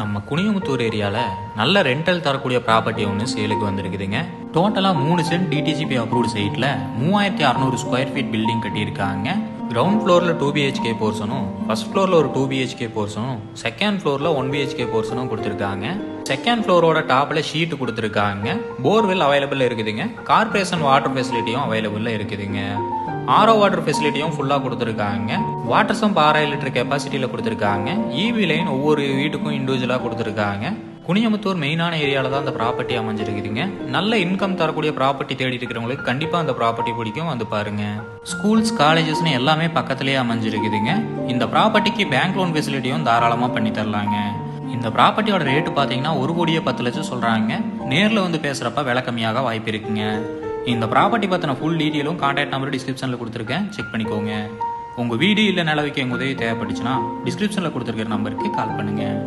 நம்ம குனியமுத்தூர் ஏரியாவில் நல்ல ரெண்டல் தரக்கூடிய ப்ராப்பர்ட்டி ஒன்று சேலுக்கு வந்திருக்குதுங்க. டோட்டலாக 3 சென்ட் டிடிசிபி அப்ரூவ்டு சைட்டில் 3600 ஸ்கொயர் ஃபீட் பில்டிங் கட்டியிருக்காங்க. கிரவுண்ட் ஃப்ளோரில் 2 BHK போர்ஷனும், ஃபர்ஸ்ட் ஃப்ளோரில் ஒரு 2 BHK போர்ஷனும், செகண்ட் ஃப்ளோரில் 1 BHK போர்ஷனும் கொடுத்துருக்காங்க. செகண்ட் ஃப்ளோரோட டாப்பில் ஷீட்டு கொடுத்துருக்காங்க. போர்வெல் அவைலபிள் இருக்குதுங்க. கார்பரேஷன் வாட்டர் ஃபெசிலிட்டியும் அவைலபிளில் இருக்குதுங்க. ஆரோ வாட்டர் ஃபெசிலிட்டியும் ஃபுல்லாக கொடுத்துருக்காங்க. வாட்டர் சம்ப் 6000 லிட்டர் கெப்பாசிட்டியில் கொடுத்துருக்காங்க. இபி லைன் ஒவ்வொரு வீட்டுக்கும் இண்டிவிஜுவலாக கொடுத்துருக்காங்க. குனியமுத்தூர் மெயினான ஏரியாவில் தான் அந்த ப்ராப்பர்ட்டி அமைஞ்சிருக்குதுங்க. நல்ல இன்கம் தரக்கூடிய ப்ராப்பர்ட்டி தேடி இருக்கிறவங்களுக்கு கண்டிப்பாக அந்த ப்ராப்பர்ட்டி பிடிக்கும், வந்து பாருங்க. ஸ்கூல்ஸ் காலேஜஸ்னு எல்லாமே பக்கத்துலேயே அமைஞ்சிருக்குதுங்க. இந்த ப்ராப்பர்ட்டிக்கு பேங்க் லோன் ஃபெசிலிட்டியும் தாராளமாக பண்ணி தரலாங்க. இந்த ப்ராப்பர்ட்டியோட ரேட்டு பார்த்தீங்கன்னா 1,10,00,000 சொல்கிறாங்க. நேரில் வந்து பேசுகிறப்ப விலை கம்மியாக வாய்ப்பு இருக்குங்க. இந்த ப்ராப்பர்ட்டி பற்றின ஃபுல் டீட்டெயிலும் கான்டாக்ட் நம்பர் டிஸ்கிரிப்ஷனில் கொடுத்துருக்கேன், செக் பண்ணிக்கோங்க. உங்கள் வீடு இல்லை நில வைக்க உதவி தேவைப்பட்டுச்சுன்னா டிஸ்கிரிப்ஷனில் கொடுத்துருக்கிற நம்பருக்கு கால் பண்ணுங்கள்.